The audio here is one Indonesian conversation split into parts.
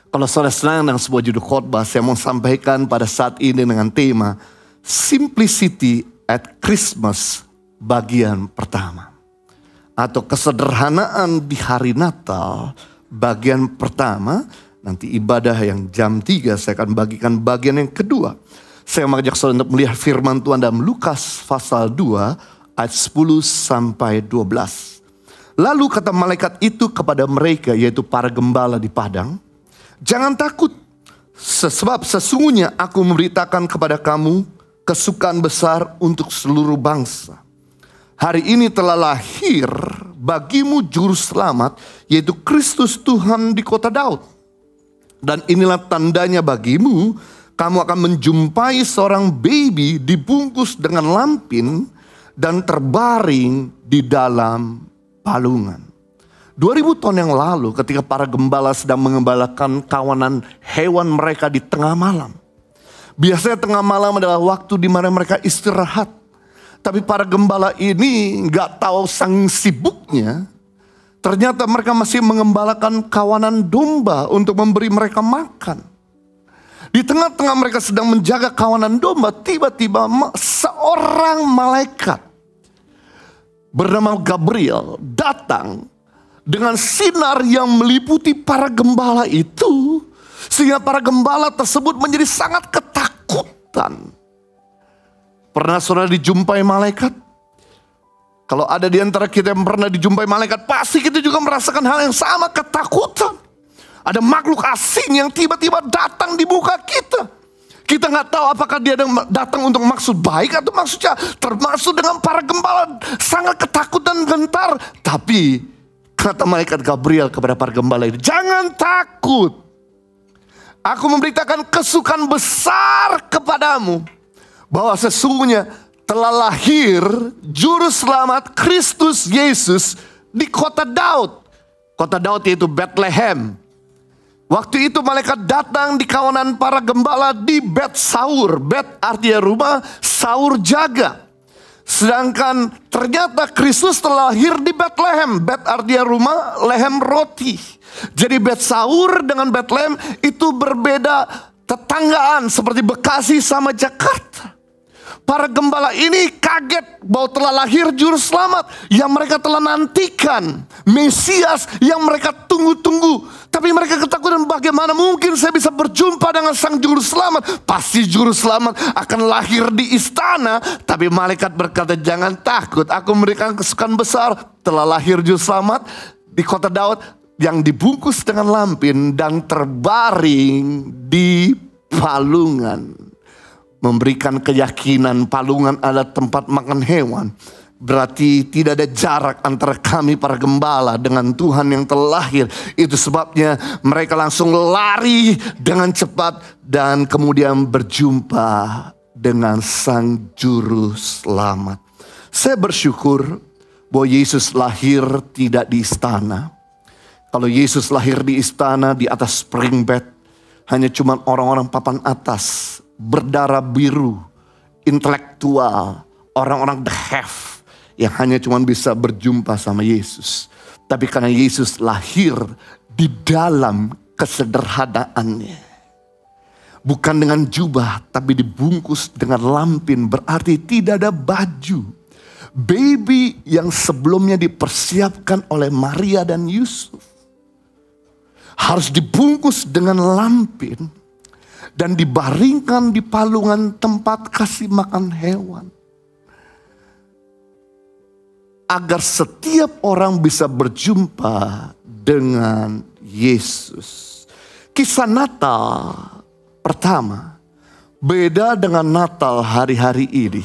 Kalau saudara senang dengan sebuah judul khotbah, saya mau sampaikan pada saat ini dengan tema Simplicity at Christmas bagian pertama. Atau kesederhanaan di hari Natal bagian pertama. Nanti ibadah yang jam 3 saya akan bagikan bagian yang kedua. Saya mengajak saudara untuk melihat firman Tuhan dalam Lukas pasal 2 ayat 10 sampai 12. Lalu kata malaikat itu kepada mereka, yaitu para gembala di padang, jangan takut, sebab sesungguhnya aku memberitakan kepada kamu kesukaan besar untuk seluruh bangsa. Hari ini telah lahir bagimu juru selamat, yaitu Kristus Tuhan di kota Daud. Dan inilah tandanya bagimu, kamu akan menjumpai seorang baby dibungkus dengan lampin dan terbaring di dalam palungan. 2000 tahun yang lalu ketika para gembala sedang mengembalakan kawanan hewan mereka di tengah malam. Biasanya tengah malam adalah waktu di mana mereka istirahat. Tapi para gembala ini gak tahu sang sibuknya. Ternyata mereka masih mengembalakan kawanan domba untuk memberi mereka makan. Di tengah-tengah mereka sedang menjaga kawanan domba, tiba-tiba seorang malaikat bernama Gabriel datang dengan sinar yang meliputi para gembala itu. Sehingga para gembala tersebut menjadi sangat ketakutan. Pernah saudara dijumpai malaikat? Kalau ada di antara kita yang pernah dijumpai malaikat, pasti kita juga merasakan hal yang sama, ketakutan. Ada makhluk asing yang tiba-tiba datang di muka kita. Kita nggak tahu apakah dia datang untuk maksud baik atau maksudnya, termasuk dengan para gembala sangat ketakutan, gentar. Tapi kata malaikat Gabriel kepada para gembala ini, jangan takut. Aku memberitakan kesukaan besar kepadamu, bahwa sesungguhnya telah lahir juru selamat Kristus Yesus di kota Daud. Kota Daud yaitu Bethlehem. Waktu itu malaikat datang di kawanan para gembala di Bet Saur. Bet artinya rumah, Saur jaga. Sedangkan ternyata Kristus telah lahir di Bethlehem. Bet artinya rumah, lehem roti. Jadi Bet Saur dengan Bethlehem itu berbeda tetanggaan seperti Bekasi sama Jakarta. Para gembala ini kaget bahwa telah lahir juru selamat yang mereka telah nantikan. Mesias yang mereka tunggu-tunggu. Tapi mereka ketakutan, bagaimana mungkin saya bisa berjumpa dengan sang juru selamat. Pasti juru selamat akan lahir di istana. Tapi malaikat berkata, jangan takut, aku memberikan kesukaan besar. Telah lahir juru selamat di kota Daud yang dibungkus dengan lampin dan terbaring di palungan. Memberikan keyakinan palungan adalah tempat makan hewan. Berarti tidak ada jarak antara kami para gembala dengan Tuhan yang telah lahir. Itu sebabnya mereka langsung lari dengan cepat dan kemudian berjumpa dengan sang juru selamat. Saya bersyukur bahwa Yesus lahir tidak di istana. Kalau Yesus lahir di istana di atas spring bed, hanya cuma orang-orang papan atas, berdarah biru, intelektual, orang-orang the have yang hanya cuma bisa berjumpa sama Yesus. Tapi karena Yesus lahir di dalam kesederhanaannya, bukan dengan jubah tapi dibungkus dengan lampin, berarti tidak ada baju. Baby yang sebelumnya dipersiapkan oleh Maria dan Yusuf harus dibungkus dengan lampin dan dibaringkan di palungan tempat kasih makan hewan. Agar setiap orang bisa berjumpa dengan Yesus. Kisah Natal pertama beda dengan Natal hari-hari ini.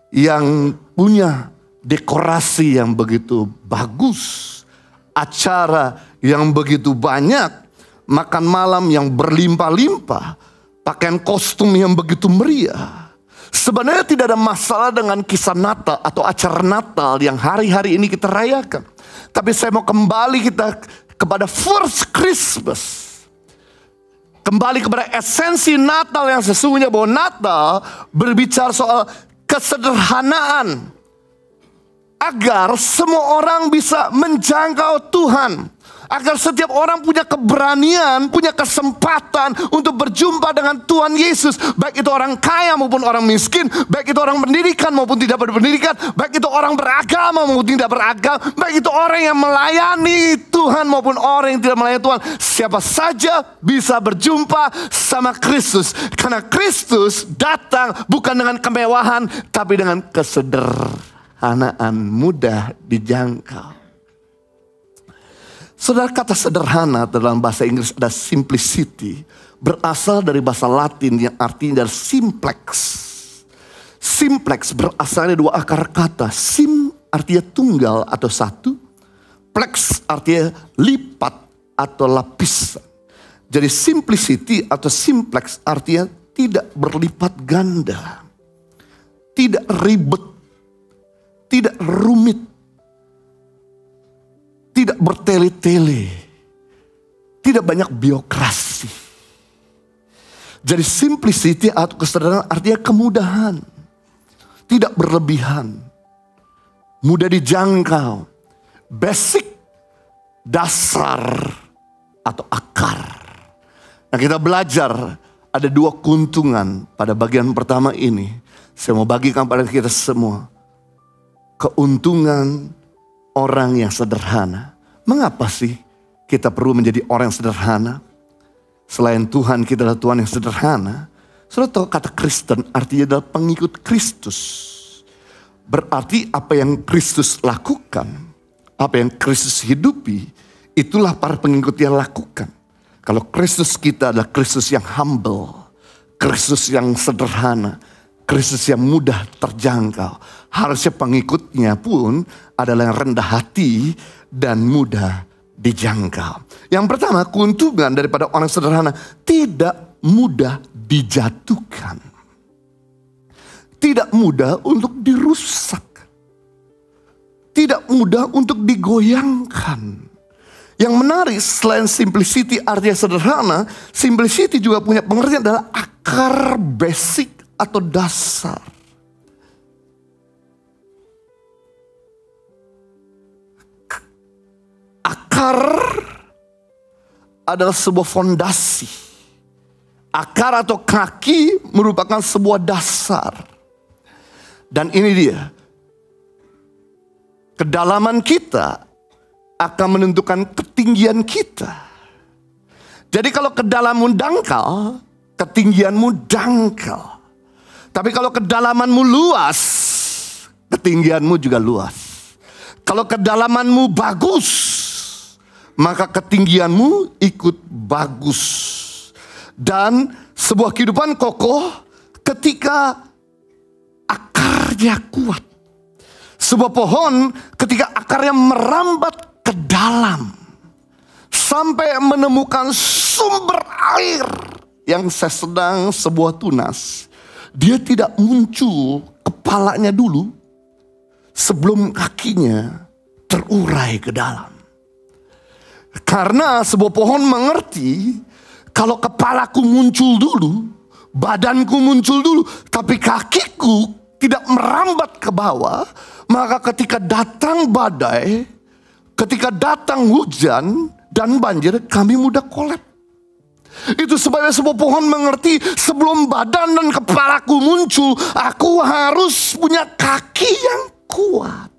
Yang punya dekorasi yang begitu bagus. Acara yang begitu banyak. Makan malam yang berlimpah-limpah. Pakaian kostum yang begitu meriah. Sebenarnya tidak ada masalah dengan kisah Natal atau acara Natal yang hari-hari ini kita rayakan. Tapi saya mau kembali kita kepada first Christmas. Kembali kepada esensi Natal yang sesungguhnya, bahwa Natal berbicara soal kesederhanaan. Agar semua orang bisa menjangkau Tuhan. Agar setiap orang punya keberanian, punya kesempatan untuk berjumpa dengan Tuhan Yesus. Baik itu orang kaya maupun orang miskin, baik itu orang pendidikan maupun tidak berpendidikan, baik itu orang beragama maupun tidak beragama, baik itu orang yang melayani Tuhan maupun orang yang tidak melayani Tuhan. Siapa saja bisa berjumpa sama Kristus. Karena Kristus datang bukan dengan kemewahan, tapi dengan kesederhanaan, mudah dijangkau. Saudara, kata sederhana dalam bahasa Inggris ada simplicity. Berasal dari bahasa Latin yang artinya dari simplex. Simplex berasal dari dua akar kata. Sim artinya tunggal atau satu. Plex artinya lipat atau lapisan. Jadi simplicity atau simplex artinya tidak berlipat ganda. Tidak ribet. Tidak rumit. Tidak bertele-tele. Tidak banyak birokrasi. Jadi simplicity atau kesederhanaan artinya kemudahan. Tidak berlebihan. Mudah dijangkau. Basic. Dasar. Atau akar. Nah, kita belajar ada dua keuntungan pada bagian pertama ini. Saya mau bagikan pada kita semua. Keuntungan orang yang sederhana. Mengapa sih kita perlu menjadi orang yang sederhana? Selain Tuhan, kita adalah Tuhan yang sederhana. Saudara tahu kata Kristen artinya adalah pengikut Kristus. Berarti apa yang Kristus lakukan, apa yang Kristus hidupi, itulah para pengikutnya lakukan. Kalau Kristus kita adalah Kristus yang humble, Kristus yang sederhana, Kristus yang mudah terjangkau. Harusnya pengikutnya pun adalah yang rendah hati dan mudah dijangkau. Yang pertama, keuntungan daripada orang sederhana tidak mudah dijatuhkan. Tidak mudah untuk dirusak. Tidak mudah untuk digoyangkan. Yang menarik selain simplicity artinya sederhana, simplicity juga punya pengertian adalah akar basic atau dasar. Akar adalah sebuah fondasi. Akar atau kaki merupakan sebuah dasar. Dan ini dia. Kedalaman kita akan menentukan ketinggian kita. Jadi kalau kedalamanmu dangkal, ketinggianmu dangkal. Tapi kalau kedalamanmu luas, ketinggianmu juga luas. Kalau kedalamanmu bagus, maka ketinggianmu ikut bagus. Dan sebuah kehidupan kokoh ketika akarnya kuat. Sebuah pohon ketika akarnya merambat ke dalam. Sampai menemukan sumber air yang sedang sebuah tunas. Dia tidak muncul kepalanya dulu sebelum kakinya terurai ke dalam. Karena sebuah pohon mengerti kalau kepalaku muncul dulu, badanku muncul dulu, tapi kakiku tidak merambat ke bawah, maka ketika datang badai, ketika datang hujan dan banjir, kami mudah kolap. Itu sebabnya sebuah pohon mengerti sebelum badan dan kepalaku muncul, aku harus punya kaki yang kuat.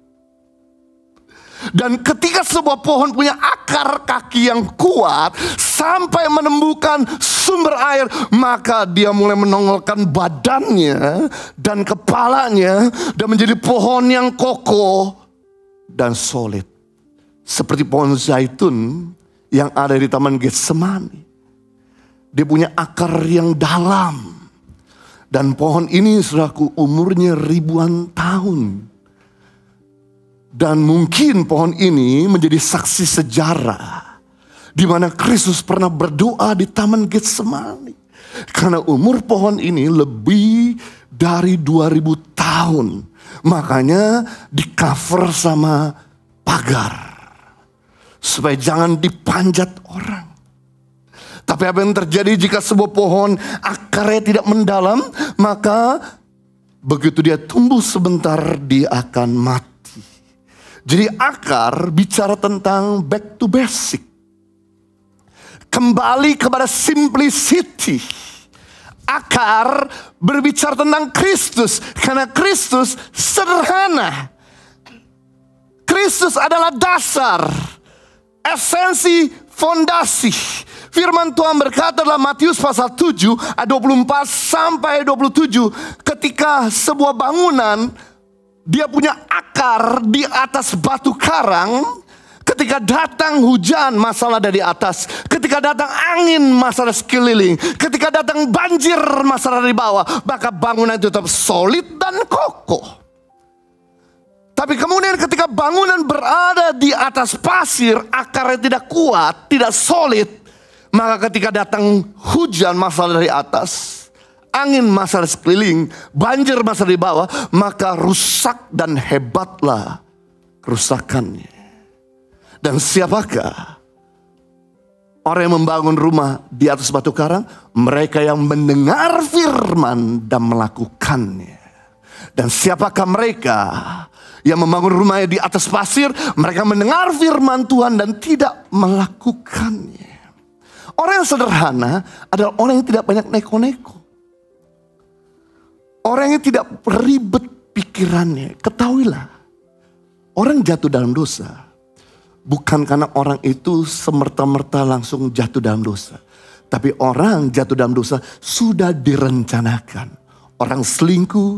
Dan ketika sebuah pohon punya akar kaki yang kuat sampai menemukan sumber air, maka dia mulai menongolkan badannya dan kepalanya dan menjadi pohon yang kokoh dan solid. Seperti pohon zaitun yang ada di Taman Getsemani. Dia punya akar yang dalam. Dan pohon ini saudaraku umurnya ribuan tahun. Dan mungkin pohon ini menjadi saksi sejarah di mana Kristus pernah berdoa di Taman Getsemani. Karena umur pohon ini lebih dari 2000 tahun. Makanya di cover sama pagar. Supaya jangan dipanjat orang. Tapi apa yang terjadi jika sebuah pohon akarnya tidak mendalam, maka begitu dia tumbuh sebentar dia akan mati. Jadi akar bicara tentang back to basic. Kembali kepada simplicity. Akar berbicara tentang Kristus. Karena Kristus sederhana. Kristus adalah dasar. Esensi, fondasi. Firman Tuhan berkata dalam Matius pasal 7 ayat 24 sampai 27. Ketika sebuah bangunan dia punya akar di atas batu karang. Ketika datang hujan, masalah dari atas. Ketika datang angin, masalah sekeliling. Ketika datang banjir, masalah dari bawah. Maka bangunan itu tetap solid dan kokoh. Tapi kemudian ketika bangunan berada di atas pasir, akarnya tidak kuat, tidak solid. Maka ketika datang hujan, masalah dari atas. Angin, masalah sekeliling. Banjir, masalah di bawah. Maka rusak dan hebatlah kerusakannya. Dan siapakah orang yang membangun rumah di atas batu karang? Mereka yang mendengar firman dan melakukannya. Dan siapakah mereka yang membangun rumahnya di atas pasir? Mereka mendengar firman Tuhan dan tidak melakukannya. Orang yang sederhana adalah orang yang tidak banyak neko-neko. Orang yang tidak ribet pikirannya. Ketahuilah, orang jatuh dalam dosa bukan karena orang itu semerta-merta langsung jatuh dalam dosa. Tapi orang jatuh dalam dosa sudah direncanakan. Orang selingkuh,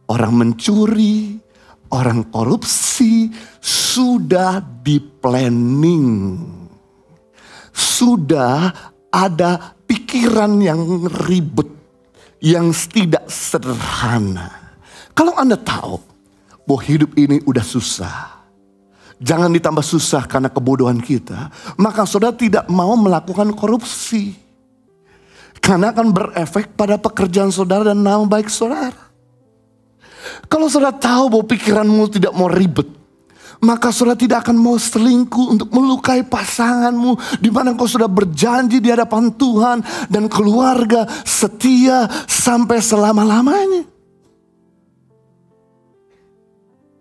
orang mencuri, orang korupsi, sudah di-planning. Sudah ada pikiran yang ribet, yang tidak sederhana. Kalau Anda tahu bahwa hidup ini udah susah, jangan ditambah susah karena kebodohan kita. Maka saudara tidak mau melakukan korupsi. Karena akan berefek pada pekerjaan saudara dan nama baik saudara. Kalau saudara tahu bahwa pikiranmu tidak mau ribet, maka saudara tidak akan mau selingkuh untuk melukai pasanganmu. Di mana kau sudah berjanji di hadapan Tuhan dan keluarga setia sampai selama-lamanya.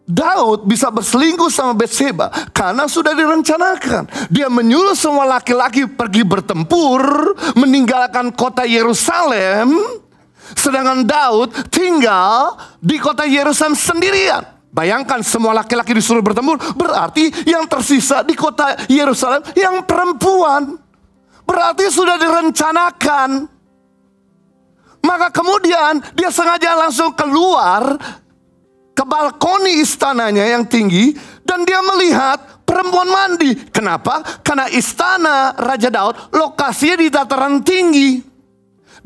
Daud bisa berselingkuh sama Batseba karena sudah direncanakan. Dia menyuruh semua laki-laki pergi bertempur, meninggalkan kota Yerusalem. Sedangkan Daud tinggal di kota Yerusalem sendirian. Bayangkan semua laki-laki disuruh bertempur, berarti yang tersisa di kota Yerusalem yang perempuan. Berarti sudah direncanakan. Maka kemudian dia sengaja langsung keluar ke balkoni istananya yang tinggi. Dan dia melihat perempuan mandi. Kenapa? Karena istana Raja Daud lokasinya di dataran tinggi.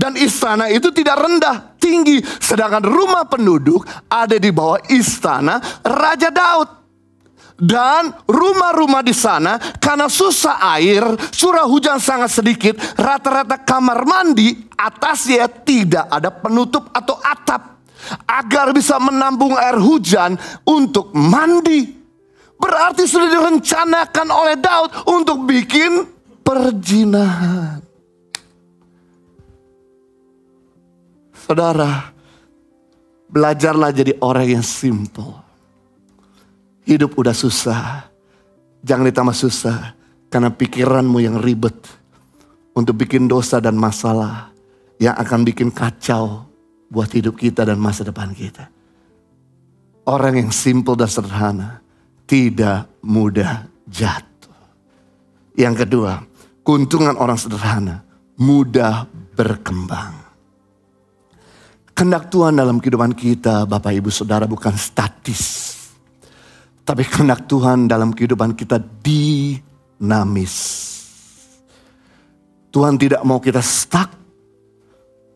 Dan istana itu tidak rendah, tinggi. Sedangkan rumah penduduk ada di bawah istana Raja Daud. Dan rumah-rumah di sana karena susah air, curah hujan sangat sedikit. Rata-rata kamar mandi atasnya tidak ada penutup atau atap. Agar bisa menampung air hujan untuk mandi. Berarti sudah direncanakan oleh Daud untuk bikin perzinahan. Saudara, belajarlah jadi orang yang simple. Hidup udah susah, jangan ditambah susah karena pikiranmu yang ribet untuk bikin dosa dan masalah yang akan bikin kacau buat hidup kita dan masa depan kita. Orang yang simple dan sederhana tidak mudah jatuh. Yang kedua, keuntungan orang sederhana mudah berkembang. Kehendak Tuhan dalam kehidupan kita, Bapak Ibu Saudara, bukan statis. Tapi kehendak Tuhan dalam kehidupan kita dinamis. Tuhan tidak mau kita stuck.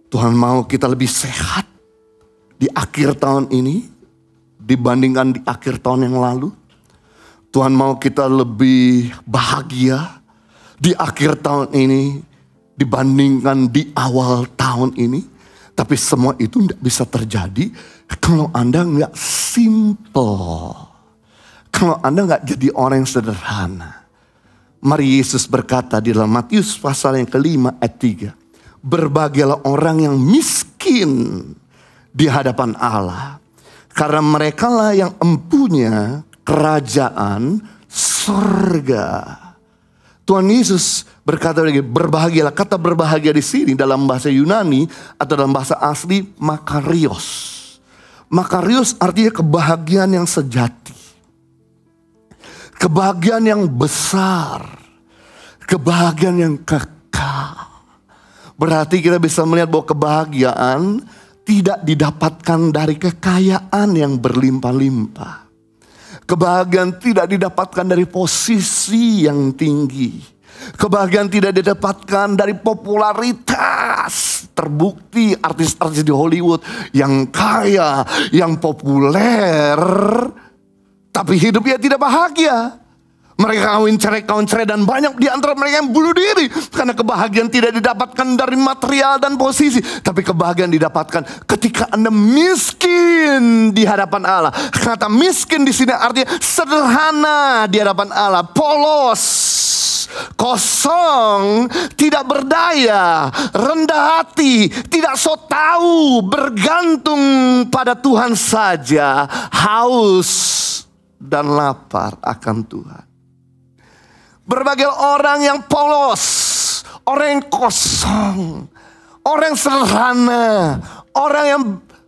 Tuhan mau kita lebih sehat di akhir tahun ini dibandingkan di akhir tahun yang lalu. Tuhan mau kita lebih bahagia di akhir tahun ini dibandingkan di awal tahun ini. Tapi semua itu tidak bisa terjadi kalau Anda nggak simple. Kalau Anda nggak jadi orang yang sederhana. Mari Yesus berkata di dalam Matius pasal yang ke-5 ayat 3. Berbahagialah orang yang miskin di hadapan Allah. Karena merekalah yang empunya kerajaan surga. Tuhan Yesus berkata lagi, berbahagialah. Kata berbahagia di sini dalam bahasa Yunani atau dalam bahasa asli makarios. Makarios artinya kebahagiaan yang sejati. Kebahagiaan yang besar. Kebahagiaan yang kekal. Berarti kita bisa melihat bahwa kebahagiaan tidak didapatkan dari kekayaan yang berlimpah-limpah. Kebahagiaan tidak didapatkan dari posisi yang tinggi. Kebahagiaan tidak didapatkan dari popularitas. Terbukti artis-artis di Hollywood yang kaya, yang populer, tapi hidupnya tidak bahagia. Mereka kawin cerai dan banyak di antara mereka yang bunuh diri. Karena kebahagiaan tidak didapatkan dari material dan posisi. Tapi kebahagiaan didapatkan ketika Anda miskin di hadapan Allah. Kata miskin di sini artinya sederhana di hadapan Allah. Polos, kosong, tidak berdaya, rendah hati, tidak so tahu, bergantung pada Tuhan saja, haus dan lapar akan Tuhan. Berbagai orang yang polos, orang yang kosong, orang yang sederhana, orang yang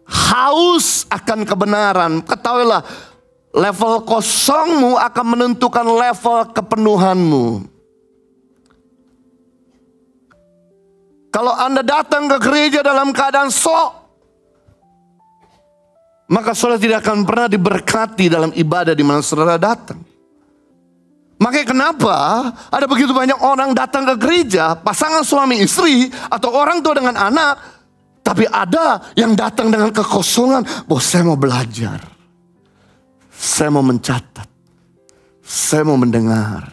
haus akan kebenaran. Ketahuilah, level kosongmu akan menentukan level kepenuhanmu. Kalau Anda datang ke gereja dalam keadaan sok, maka saudara tidak akan pernah diberkati dalam ibadah di mana saudara datang. Makanya kenapa ada begitu banyak orang datang ke gereja, pasangan suami istri atau orang tua dengan anak, tapi ada yang datang dengan kekosongan. Bahwa saya mau belajar, saya mau mencatat, saya mau mendengar,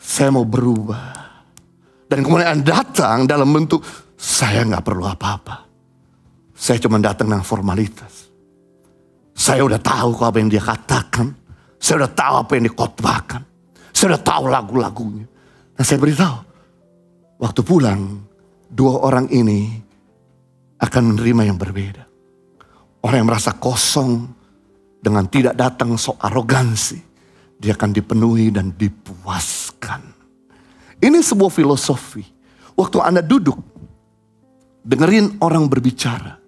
saya mau berubah. Dan kemudian datang dalam bentuk saya nggak perlu apa-apa, saya cuma datang dengan formalitas. Saya udah tahu apa yang dia katakan. Saya udah tahu apa yang dikotbahkan. Saya udah tahu lagu-lagunya. Nah, saya beritahu, waktu pulang, dua orang ini akan menerima yang berbeda. Orang yang merasa kosong dengan tidak datang sok arogansi, dia akan dipenuhi dan dipuaskan. Ini sebuah filosofi. Waktu Anda duduk, dengerin orang berbicara,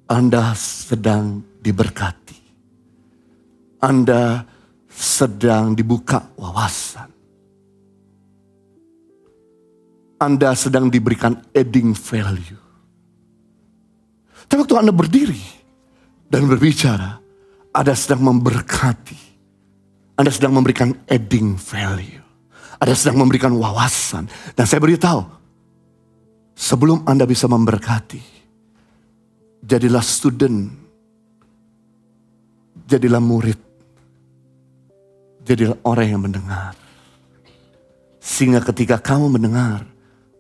Anda sedang diberkati. Anda sedang dibuka wawasan. Anda sedang diberikan adding value. Tapi waktu Anda berdiri dan berbicara, Anda sedang memberkati. Anda sedang memberikan adding value. Anda sedang memberikan wawasan. Dan saya beritahu, sebelum Anda bisa memberkati, jadilah student, jadilah murid, jadilah orang yang mendengar. Sehingga ketika kamu mendengar,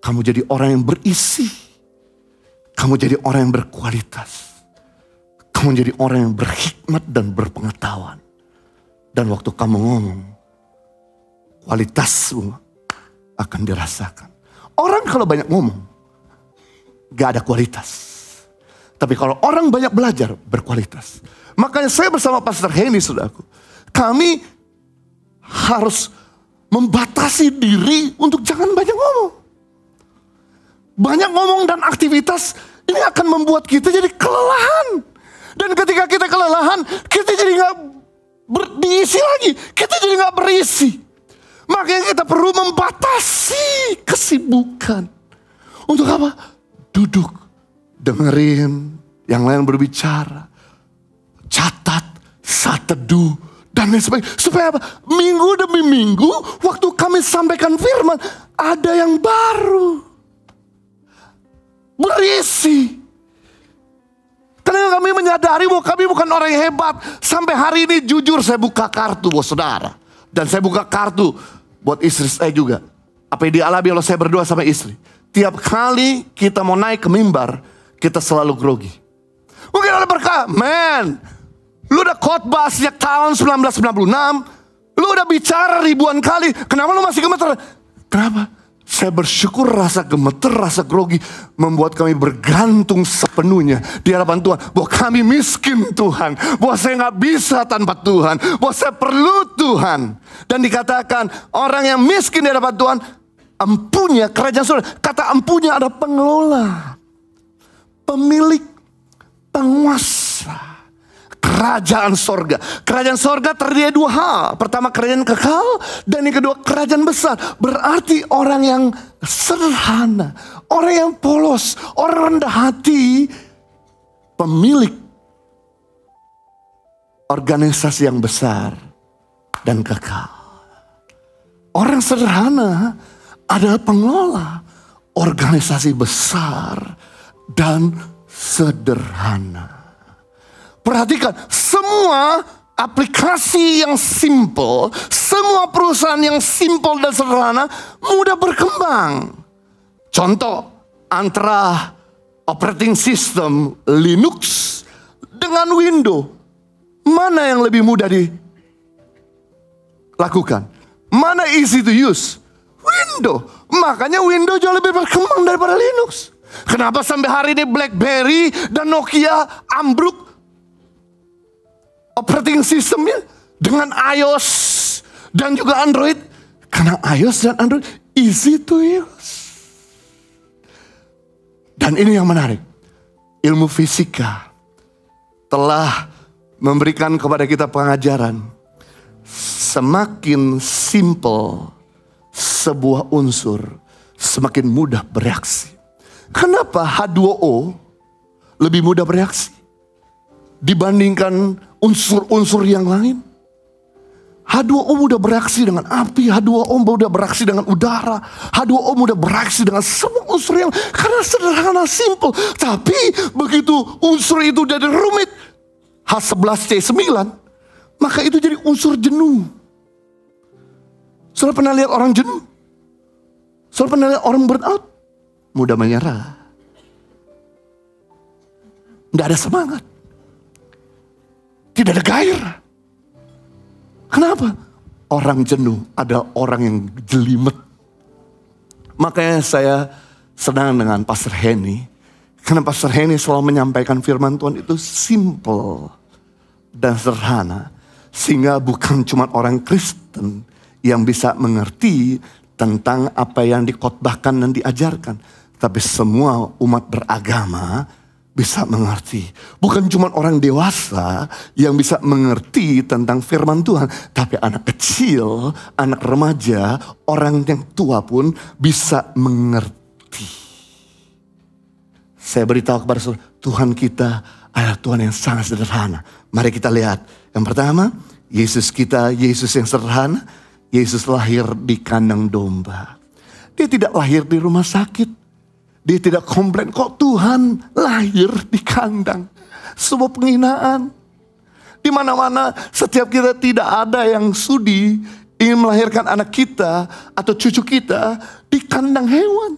kamu jadi orang yang berisi. Kamu jadi orang yang berkualitas. Kamu jadi orang yang berhikmat dan berpengetahuan. Dan waktu kamu ngomong, kualitasmu akan dirasakan. Orang kalau banyak ngomong, gak ada kualitas. Tapi kalau orang banyak belajar, berkualitas. Makanya saya bersama Pastor Henny, saudaraku, kami harus membatasi diri untuk jangan banyak ngomong. Banyak ngomong dan aktivitas ini akan membuat kita jadi kelelahan. Dan ketika kita kelelahan, kita jadi gak diisi lagi. Kita jadi gak berisi. Makanya kita perlu membatasi kesibukan. Untuk apa? Duduk, dengerin yang lain berbicara, catat, saat teduh, dan lain sebagainya. Supaya apa? Minggu demi minggu, waktu kami sampaikan firman, ada yang baru. Berisi. Karena kami menyadari bahwa kami bukan orang yang hebat. Sampai hari ini jujur saya buka kartu buat saudara. Dan saya buka kartu buat istri saya juga. Apa yang dialami kalau saya berdua sama istri. Tiap kali kita mau naik ke mimbar, kita selalu grogi. Mungkin ada berkah, man, lu udah khotbah sejak tahun 1996. Lu udah bicara ribuan kali. Kenapa lu masih gemeter? Kenapa? Saya bersyukur rasa gemeter, rasa grogi membuat kami bergantung sepenuhnya di hadapan Tuhan. Bahwa kami miskin Tuhan, bahwa saya nggak bisa tanpa Tuhan, bahwa saya perlu Tuhan. Dan dikatakan orang yang miskin di hadapan Tuhan, empunya kerajaan surga. Kata empunya ada pengelola, pemilik, penguasa kerajaan sorga. Kerajaan sorga terdiri dari dua hal. Pertama kerajaan kekal, dan yang kedua kerajaan besar. Berarti orang yang sederhana, orang yang polos, orang rendah hati, pemilik organisasi yang besar dan kekal. Orang sederhana adalah pengelola organisasi besar dan sederhana. Perhatikan, semua aplikasi yang simple, semua perusahaan yang simple dan sederhana mudah berkembang. Contoh, antara operating system Linux dengan Windows, mana yang lebih mudah dilakukan? Mana easy to use? Windows. Makanya Windows jauh lebih berkembang daripada Linux. Kenapa sampai hari ini BlackBerry dan Nokia ambruk operating systemnya dengan iOS dan juga Android? Karena iOS dan Android easy to use. Dan ini yang menarik, ilmu fisika telah memberikan kepada kita pengajaran, semakin simple sebuah unsur, semakin mudah bereaksi. Kenapa H2O lebih mudah bereaksi dibandingkan unsur-unsur yang lain? H2O mudah bereaksi dengan api, H2O mudah bereaksi dengan udara, H2O mudah bereaksi dengan semua unsur yang, karena sederhana, simple. Tapi begitu unsur itu jadi rumit, H11C9, maka itu jadi unsur jenuh. Saudara pernah lihat orang jenuh? Saudara pernah lihat orang burnout? Mudah menyerah, tidak ada semangat, tidak ada gairah. Kenapa? Orang jenuh adalah orang yang jelimet. Makanya saya senang dengan Pastor Henny, karena Pastor Henny selalu menyampaikan firman Tuhan itu simple dan sederhana, sehingga bukan cuma orang Kristen yang bisa mengerti tentang apa yang dikhotbahkan dan diajarkan, tapi semua umat beragama bisa mengerti. Bukan cuma orang dewasa yang bisa mengerti tentang firman Tuhan, tapi anak kecil, anak remaja, orang yang tua pun bisa mengerti. Saya beritahu kepada saudara, Tuhan kita adalah Tuhan yang sangat sederhana. Mari kita lihat. Yang pertama, Yesus kita, Yesus yang sederhana. Yesus lahir di kandang domba. Dia tidak lahir di rumah sakit. Dia tidak komplain, kok Tuhan lahir di kandang. Sebuah penghinaan. Di mana-mana setiap kita tidak ada yang sudi ingin melahirkan anak kita atau cucu kita di kandang hewan.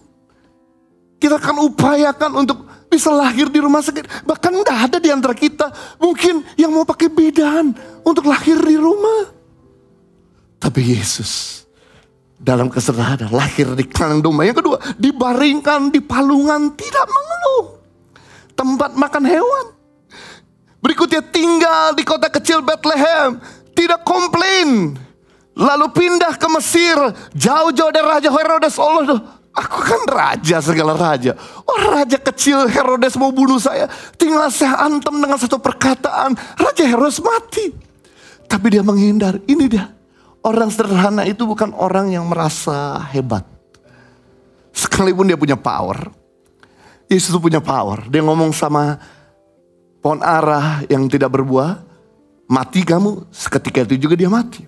Kita akan upayakan untuk bisa lahir di rumah sakit. Bahkan tidak ada di antara kita mungkin yang mau pakai bidan untuk lahir di rumah. Tapi Yesus dalam kesederhanaan lahir di kandang domba. Yang kedua, dibaringkan di palungan, tidak mengeluh, tempat makan hewan. Berikutnya, tinggal di kota kecil Bethlehem, tidak komplain. Lalu pindah ke Mesir, jauh-jauh dari Raja Herodes. Allah, aku kan raja segala raja. Oh, raja kecil Herodes mau bunuh saya, tinggal saya antem dengan satu perkataan, Raja Herodes mati. Tapi dia menghindar. Ini dia. Orang sederhana itu bukan orang yang merasa hebat. Sekalipun dia punya power. Yesus itu punya power. Dia ngomong sama pohon ara yang tidak berbuah, mati kamu. Seketika itu juga dia mati.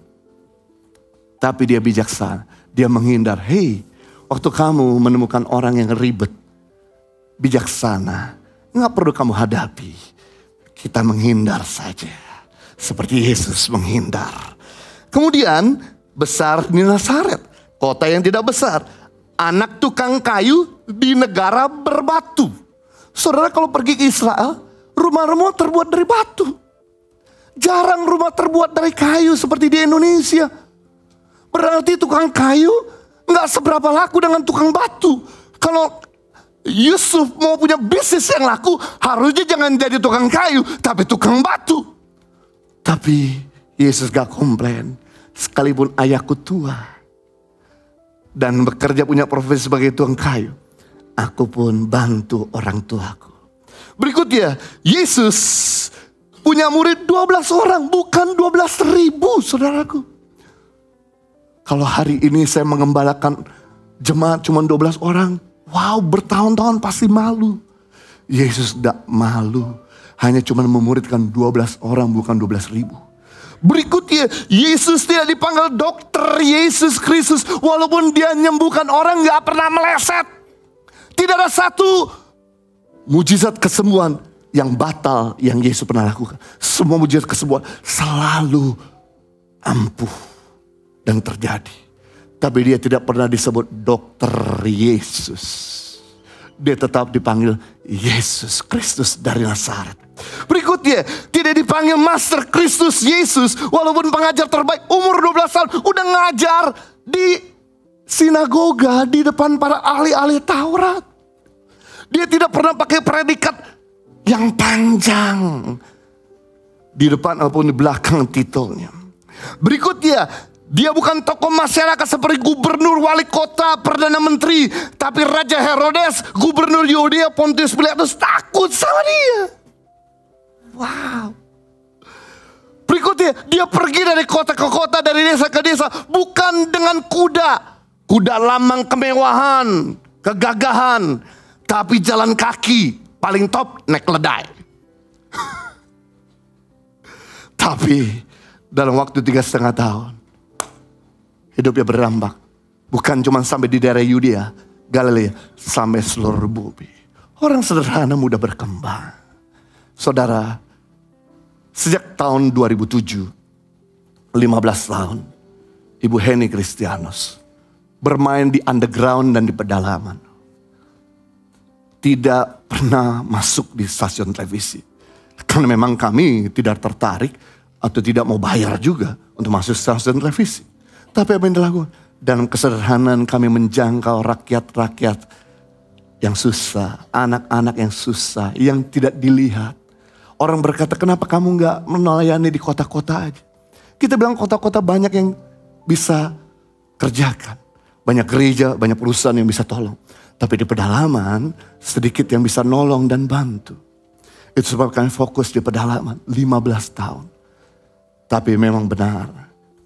Tapi dia bijaksana. Dia menghindar. Hei, waktu kamu menemukan orang yang ribet, bijaksana, nggak perlu kamu hadapi. Kita menghindar saja. Seperti Yesus menghindar. Kemudian besar di Nazaret, kota yang tidak besar. Anak tukang kayu di negara berbatu. Saudara kalau pergi ke Israel, rumah-rumah terbuat dari batu. Jarang rumah terbuat dari kayu seperti di Indonesia. Berarti tukang kayu nggak seberapa laku dengan tukang batu. Kalau Yusuf mau punya bisnis yang laku, harusnya jangan jadi tukang kayu, tapi tukang batu. Tapi Yesus gak komplain. Sekalipun ayahku tua dan bekerja punya profesi sebagai tukang kayu, aku pun bantu orang tuaku. Berikutnya, Yesus punya murid 12 orang, bukan 12.000, saudaraku. Kalau hari ini saya mengembalakan jemaat cuma 12 orang, wow, bertahun-tahun pasti malu. Yesus tidak malu, hanya cuma memuridkan 12 orang, bukan 12.000. Berikutnya, Yesus tidak dipanggil dokter Yesus Kristus. Walaupun dia menyembuhkan orang, gak pernah meleset. Tidak ada satu mujizat kesembuhan yang batal yang Yesus pernah lakukan. Semua mujizat kesembuhan selalu ampuh dan terjadi. Tapi dia tidak pernah disebut dokter Yesus. Dia tetap dipanggil Yesus Kristus dari Nazaret. Berikutnya, tidak dipanggil Master Kristus Yesus. Walaupun pengajar terbaik, umur 12 tahun, udah ngajar di sinagoga di depan para ahli-ahli Taurat. Dia tidak pernah pakai predikat yang panjang di depan ataupun di belakang titelnya. Berikutnya, dia bukan tokoh masyarakat seperti gubernur, wali kota, perdana menteri. Tapi Raja Herodes, gubernur Yudea, Pontius Pilatus takut sama dia. Wow. Berikutnya, dia pergi dari kota ke kota, dari desa ke desa. Bukan dengan kuda. Kuda lambang kemewahan, kegagahan. Tapi jalan kaki, paling top naik keledai. Tapi dalam waktu 3,5 tahun, hidupnya berambak. Bukan cuma sampai di daerah Yudea, Galilea, sampai seluruh bumi. Orang sederhana mudah berkembang. Saudara, sejak tahun 2007, 15 tahun, Ibu Heni Kristianus bermain di underground dan di pedalaman. Tidak pernah masuk di stasiun televisi. Karena memang kami tidak tertarik atau tidak mau bayar juga untuk masuk stasiun televisi. Tapi apa yang dilakukan? Dalam kesederhanaan kami menjangkau rakyat-rakyat yang susah, anak-anak yang susah, yang tidak dilihat. Orang berkata, kenapa kamu gak melayani di kota-kota aja? Kita bilang kota-kota banyak yang bisa kerjakan. Banyak gereja, banyak perusahaan yang bisa tolong. Tapi di pedalaman, sedikit yang bisa nolong dan bantu. Itu sebab kami fokus di pedalaman 15 tahun. Tapi memang benar,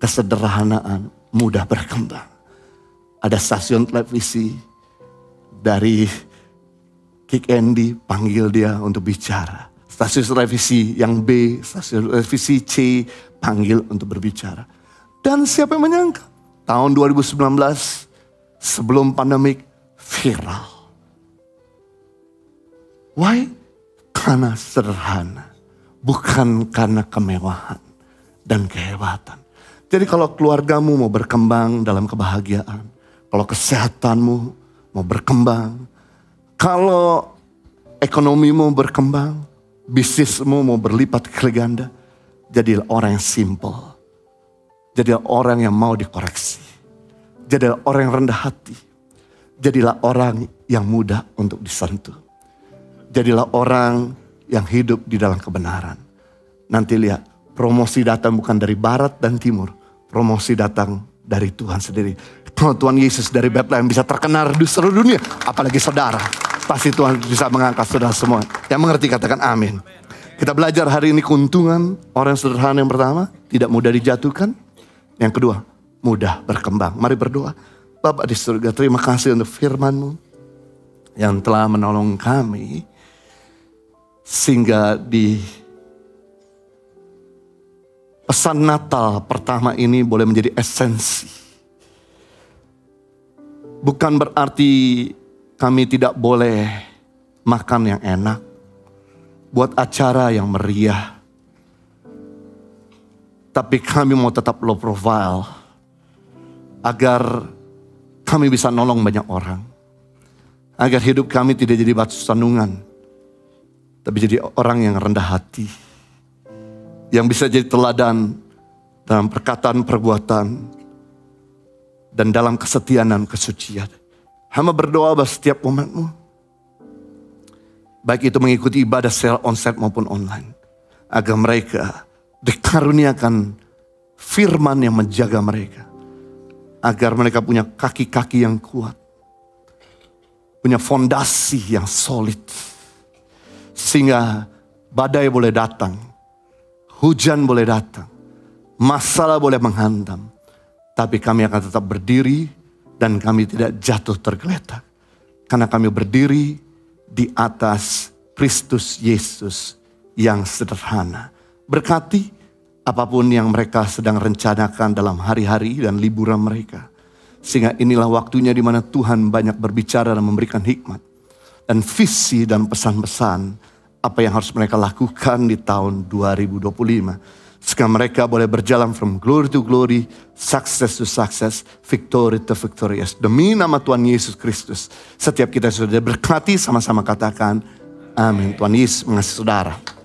kesederhanaan mudah berkembang. Ada stasiun televisi dari Kick Andy, panggil dia untuk bicara. Stasiun televisi yang B, stasiun televisi C, panggil untuk berbicara. Dan siapa yang menyangka? Tahun 2019, sebelum pandemik, viral. Why? Karena sederhana. Bukan karena kemewahan dan kehebatan. Jadi kalau keluargamu mau berkembang dalam kebahagiaan. Kalau kesehatanmu mau berkembang. Kalau ekonomimu berkembang. Bisnismu mau berlipat kali ganda. Jadilah orang yang simple. Jadilah orang yang mau dikoreksi. Jadilah orang yang rendah hati. Jadilah orang yang mudah untuk disentuh. Jadilah orang yang hidup di dalam kebenaran. Nanti lihat, promosi datang bukan dari barat dan timur. Promosi datang dari Tuhan sendiri. Kalau Tuhan Yesus dari Bethlehem bisa terkenal di seluruh dunia. Apalagi saudara. Pasti Tuhan bisa mengangkat saudara semua. Yang mengerti katakan amin. Kita belajar hari ini keuntungan orang sederhana yang pertama. Tidak mudah dijatuhkan. Yang kedua, mudah berkembang. Mari berdoa. Bapa di surga, terima kasih untuk firman-Mu. Yang telah menolong kami. Sehingga di pesan Natal pertama ini boleh menjadi esensi. Bukan berarti kami tidak boleh makan yang enak, buat acara yang meriah. Tapi kami mau tetap low profile, agar kami bisa nolong banyak orang. Agar hidup kami tidak jadi batu sandungan, tapi jadi orang yang rendah hati. Yang bisa jadi teladan dalam perkataan perbuatan, dan dalam kesetiaan dan kesucian. Hamba berdoa bahwa setiap umatmu, baik itu mengikuti ibadah secara onsite maupun online, agar mereka dikaruniakan firman yang menjaga mereka. Agar mereka punya kaki-kaki yang kuat, punya fondasi yang solid. Sehingga badai boleh datang, hujan boleh datang, masalah boleh menghantam, tapi kami akan tetap berdiri dan kami tidak jatuh tergeletak. Karena kami berdiri di atas Kristus Yesus yang sederhana. Berkati apapun yang mereka sedang rencanakan dalam hari-hari dan liburan mereka. Sehingga inilah waktunya di mana Tuhan banyak berbicara dan memberikan hikmat dan visi dan pesan-pesan apa yang harus mereka lakukan di tahun 2025. Sehingga mereka boleh berjalan from glory to glory, success to success, victory to victorious. Demi nama Tuhan Yesus Kristus, setiap kita sudah berkati, sama-sama katakan amin. Tuhan Yesus mengasihi saudara.